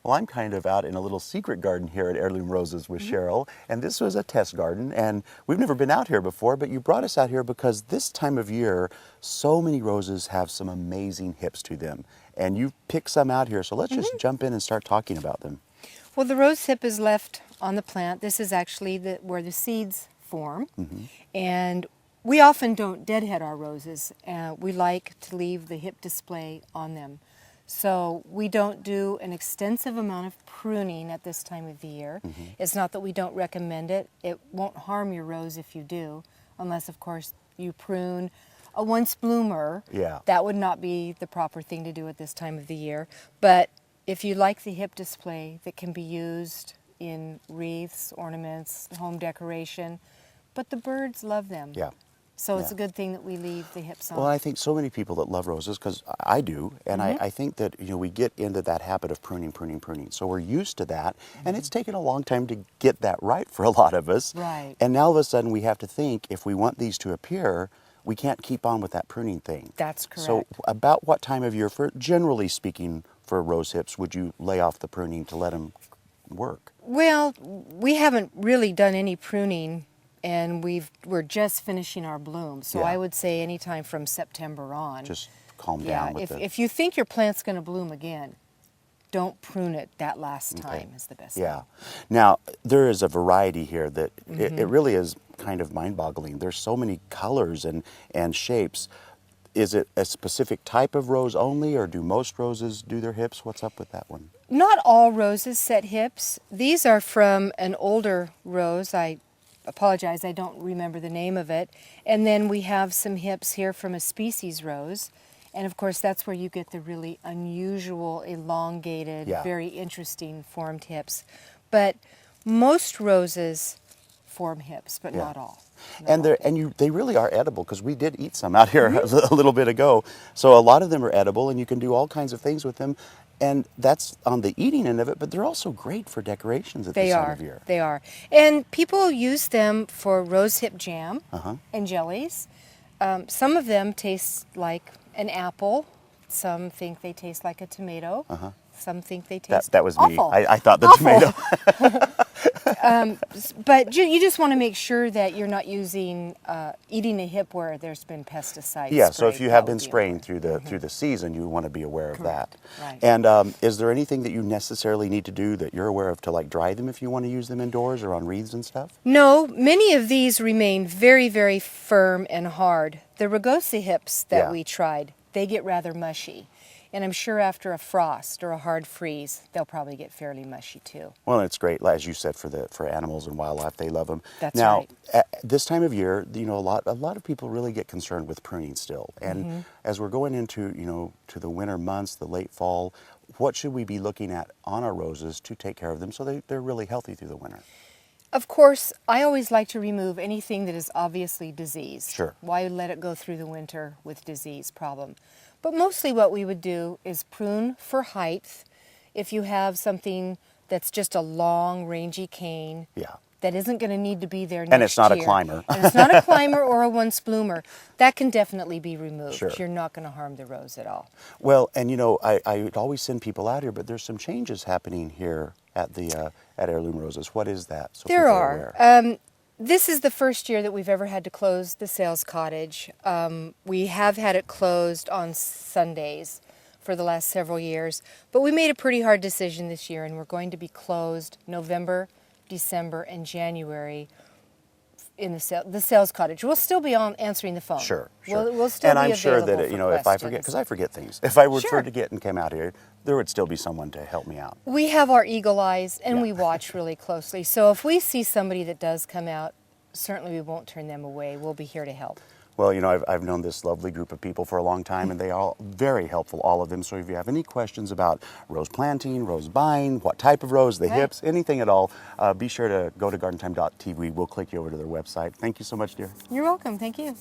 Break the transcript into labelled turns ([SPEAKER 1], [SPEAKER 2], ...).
[SPEAKER 1] Well, I'm kind of out in a little secret garden here at Heirloom Roses with Cheryl, and this was a test garden, and we've never been out here before, but you brought us out here because this time of year, so many roses have some amazing hips to them, and you picked some out here, so let's just jump in and start talking about them.
[SPEAKER 2] Well, the rose hip is left on the plant. This is actually where the seeds form, and we often don't deadhead our roses. We like to leave the hip display on them. So we don't do an extensive amount of pruning at this time of the year. It's not that we don't recommend it. It won't harm your rose if you do, unless, of course, you prune a once bloomer.
[SPEAKER 1] Yeah.
[SPEAKER 2] That would not be the proper thing to do at this time of the year. But if you like the hip display that can be used in wreaths, ornaments, home decoration, but the birds love them.
[SPEAKER 1] Yeah.
[SPEAKER 2] So it's a good thing that we leave the hips on.
[SPEAKER 1] Well, I think so many people that love roses, because I do, and I think that we get into that habit of pruning. So we're used to that, and it's taken a long time to get that right for a lot of us.
[SPEAKER 2] Right.
[SPEAKER 1] And now all of a sudden we have to think, if we want these to appear, we can't keep on with that pruning thing.
[SPEAKER 2] That's correct.
[SPEAKER 1] So about what time of year, generally speaking, for rose hips, would you lay off the pruning to let them work?
[SPEAKER 2] Well, we haven't really done any pruning, and we're just finishing our bloom. So I would say anytime from September on.
[SPEAKER 1] Just calm down with it.
[SPEAKER 2] If you think your plant's going to bloom again, don't prune it that last time is the best thing.
[SPEAKER 1] Now, there is a variety here that it really is kind of mind-boggling. There's so many colors and shapes. Is it a specific type of rose only, or do most roses do their hips? What's up with that one?
[SPEAKER 2] Not all roses set hips. These are from an older rose. I apologize, I don't remember the name of it. And then we have some hips here from a species rose. And of course, that's where you get the really unusual, elongated, very interesting formed hips. But most roses form hips, but not all.
[SPEAKER 1] And they really are edible, because we did eat some out here a little bit ago. So a lot of them are edible, and you can do all kinds of things with them. And that's on the eating end of it, but they're also great for decorations at this time of year.
[SPEAKER 2] They are. And people use them for rose hip jam and jellies. Some of them taste like an apple. Some think they taste like a tomato. Some think they taste
[SPEAKER 1] that was
[SPEAKER 2] awful.
[SPEAKER 1] Me. I thought the tomato.
[SPEAKER 2] But you just want to make sure that you're not using eating a hip where there's been pesticides.
[SPEAKER 1] Yeah, so if you have been spraying through the season, you want to be aware of that.
[SPEAKER 2] Right.
[SPEAKER 1] And is there anything that you necessarily need to do that you're aware of to dry them if you want to use them indoors or on wreaths and stuff?
[SPEAKER 2] No, many of these remain very, very firm and hard. The rugosa hips that we tried, they get rather mushy. And I'm sure after a frost or a hard freeze, they'll probably get fairly mushy too. Well,
[SPEAKER 1] it's great, as you said, for animals and wildlife. They love them.
[SPEAKER 2] That's
[SPEAKER 1] now,
[SPEAKER 2] right.
[SPEAKER 1] At this time of year, a lot of people really get concerned with pruning still. And as we're going into to the winter months, the late fall, what should we be looking at on our roses to take care of them so they're really healthy through the winter?
[SPEAKER 2] Of course, I always like to remove anything that is obviously diseased.
[SPEAKER 1] Sure.
[SPEAKER 2] Why let it go through the winter with disease problem? But mostly what we would do is prune for height. If you have something that's just a long, rangy cane that isn't going to need to be there next year.
[SPEAKER 1] And it's not a climber.
[SPEAKER 2] And it's not a climber or a once bloomer. That can definitely be removed.
[SPEAKER 1] Sure.
[SPEAKER 2] You're not going to harm the rose at all.
[SPEAKER 1] Well, and I would always send people out here, but there's some changes happening here at Heirloom Roses. What is that? So
[SPEAKER 2] there are. This is the first year that we've ever had to close the sales cottage. We have had it closed on Sundays for the last several years, but we made a pretty hard decision this year, and we're going to be closed November, December, and January in the sales cottage. We'll still be on answering the phone.
[SPEAKER 1] Sure.
[SPEAKER 2] We'll still
[SPEAKER 1] and
[SPEAKER 2] be
[SPEAKER 1] I'm sure that if I forget, because I forget things, if I were to forget and came out here, there would still be someone to help me out.
[SPEAKER 2] We have our eagle eyes, and we watch really closely. So if we see somebody that does come out, certainly we won't turn them away. We'll be here to help.
[SPEAKER 1] Well, I've known this lovely group of people for a long time, and they are all very helpful, all of them. So if you have any questions about rose planting, rose buying, what type of rose, the hips, anything at all, be sure to go to gardentime.tv. We'll click you over to their website. Thank you so much, dear.
[SPEAKER 2] You're welcome. Thank you.